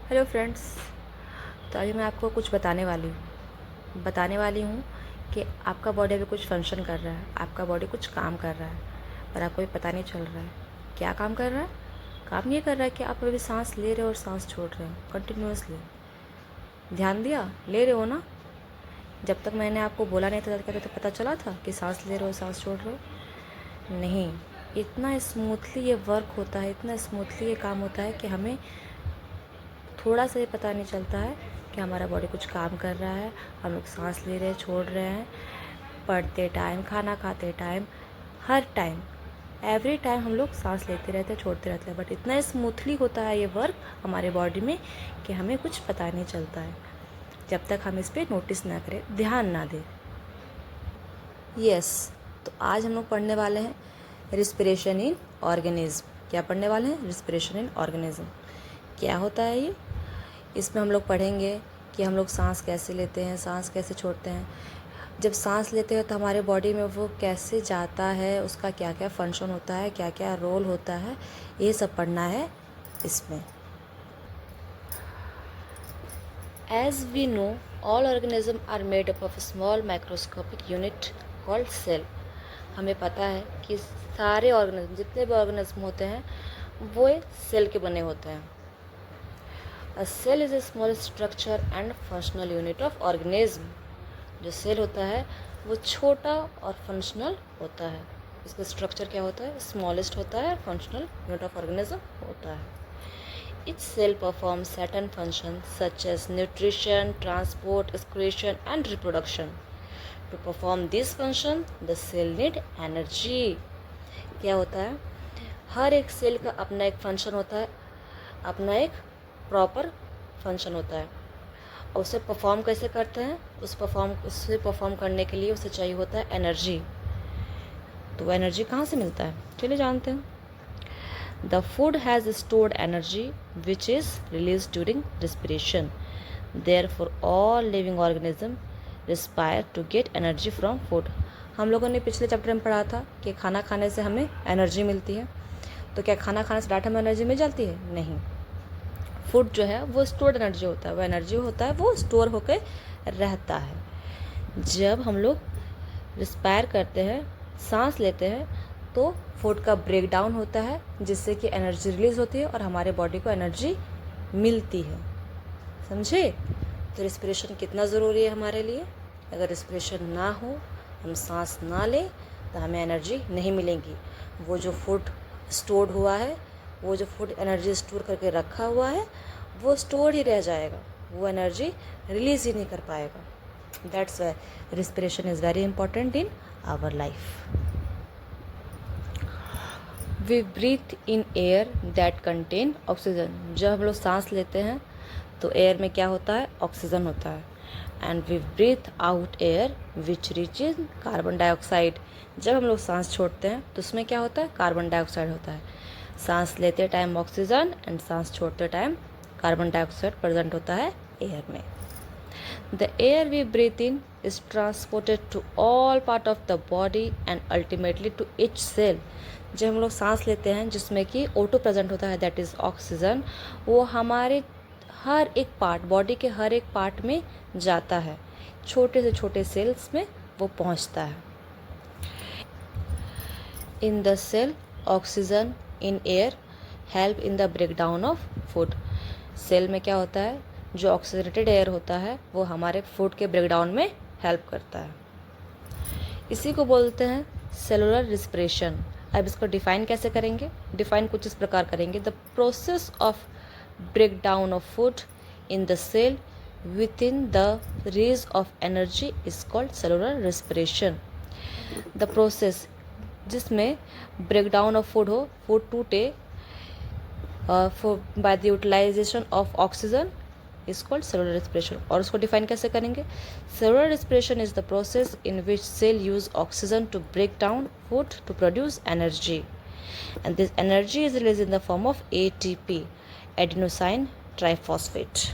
Hello friends. तो आज मैं आपको कुछ बताने वाली हूँ कि आपका बॉडी अभी कुछ फंक्शन कर रहा है, आपका बॉडी कुछ काम कर रहा है, पर आपको भी पता नहीं चल रहा है क्या काम कर रहा है। काम ये कर रहा है कि आप अभी सांस ले रहे हो और सांस छोड़ रहे हो कंटिन्यूसली। ध्यान दिया? ले रहे हो ना? जब तक मैंने आपको बोला नहीं था तो पता चला था कि सांस ले रहे हो सांस छोड़ रहे हो? नहीं। इतना स्मूथली ये वर्क होता है, इतना स्मूथली ये काम होता है कि हमें थोड़ा सा ये पता नहीं चलता है कि हमारा बॉडी कुछ काम कर रहा है। हम लोग सांस ले रहे हैं, छोड़ रहे हैं, पढ़ते टाइम, खाना खाते टाइम, हर टाइम, एवरी टाइम हम लोग सांस लेते रहते हैं, छोड़ते रहते हैं। बट इतना स्मूथली होता है ये वर्क हमारे बॉडी में कि हमें कुछ पता नहीं चलता है जब तक हम इस पर नोटिस ना करें, ध्यान ना दें। यस। तो आज हम लोग पढ़ने वाले हैं रिस्पिरेशन इन ऑर्गेनिज्म। क्या पढ़ने वाले हैं? रिस्पिरेशन इन ऑर्गेनिज्म। क्या होता है ये? इसमें हम लोग पढ़ेंगे कि हम लोग सांस कैसे लेते हैं, सांस कैसे छोड़ते हैं। जब सांस लेते हैं तो हमारे बॉडी में वो कैसे जाता है, उसका क्या क्या फंक्शन होता है, क्या क्या रोल होता है, ये सब पढ़ना है इसमें। As we know, all organism are made up of small microscopic unit called cell. हमें पता है कि सारे ऑर्गेनिज्म, जितने भी ऑर्गेनिज्म होते हैं वो सेल के बने होते हैं। A cell is a small structure and functional unit of organism। जो सेल होता है वो छोटा और फंक्शनल होता है। इसका स्ट्रक्चर क्या होता है? स्मॉलेस्ट होता है, फंक्शनल यूनिट ऑफ ऑर्गेनिज्म होता है। Each cell performs certain functions such as nutrition, transport, excretion and reproduction। To perform these functions, the cell need energy। क्या होता है? हर एक सेल का अपना एक फंक्शन होता है, अपना एक प्रॉपर फंक्शन होता है। और उसे परफॉर्म कैसे करते हैं? उसे परफॉर्म करने के लिए उसे चाहिए होता है एनर्जी। तो वो एनर्जी कहाँ से मिलता है? चलिए जानते हैं। The food has stored energy which is release during respiration. Therefore all living organism respire to get energy from food. हम लोगों ने पिछले चैप्टर में पढ़ा था कि खाना खाने से हमें एनर्जी मिलती है। तो क्या खाना खाने से डायरेक्ट हमें एनर्जी मिल जाती है? नहीं। फूड जो है वो स्टोर्ड एनर्जी होता है, वो एनर्जी होता है, वो स्टोर होकर रहता है। जब हम लोग रिस्पायर करते हैं, सांस लेते हैं, तो फूड का ब्रेक डाउन होता है जिससे कि एनर्जी रिलीज होती है और हमारे बॉडी को एनर्जी मिलती है। समझे? तो रिस्पिरेशन कितना ज़रूरी है हमारे लिए। अगर रिस्पिरेशन ना हो, हम सांस ना लें, तो हमें एनर्जी नहीं मिलेगी। वो जो फूड स्टोर्ड हुआ है, वो जो फूड एनर्जी स्टोर करके रखा हुआ है, वो स्टोर ही रह जाएगा, वो एनर्जी रिलीज ही नहीं कर पाएगा। That's why respiration is very important in our life. We breathe in air that contain oxygen. जब हम लोग सांस लेते हैं तो एयर में क्या होता है? ऑक्सीजन होता है। And we breathe out air which rich in carbon dioxide. जब हम लोग सांस छोड़ते हैं तो उसमें क्या होता है? कार्बन डाइऑक्साइड होता है। सांस लेते टाइम ऑक्सीजन एंड सांस छोड़ते टाइम कार्बन डाइऑक्साइड प्रेजेंट होता है एयर में। The air we breathe in is transported to all part of the body and ultimately to each cell. जब हम लोग सांस लेते हैं जिसमें कि O2 प्रेजेंट होता है, दैट इज़ ऑक्सीजन, वो हमारे हर एक पार्ट, बॉडी के हर एक पार्ट में जाता है, छोटे से छोटे सेल्स में वो पहुंचता है। In the cell oxygen in air help in the break down of food. Cell में क्या होता है? जो ऑक्सीजनेटेड एयर होता है वो हमारे फूड के ब्रेक डाउन में हेल्प करता है। इसी को बोलते हैं सेलुलर रिस्पिरेशन। अब इसको डिफाइन कैसे करेंगे? डिफाइन कुछ इस प्रकार करेंगे। The process of break down of food in the cell with in the raise of energy is called cellular respiration. The process जिसमें ब्रेक डाउन ऑफ फूड हो, फूड टूटे by the utilization of oxygen is called cellular respiration. और उसको define कैसे करेंगे? Cellular respiration is the process in which cell use oxygen to break down food to produce energy and this energy is release in the form of ATP, adenosine triphosphate.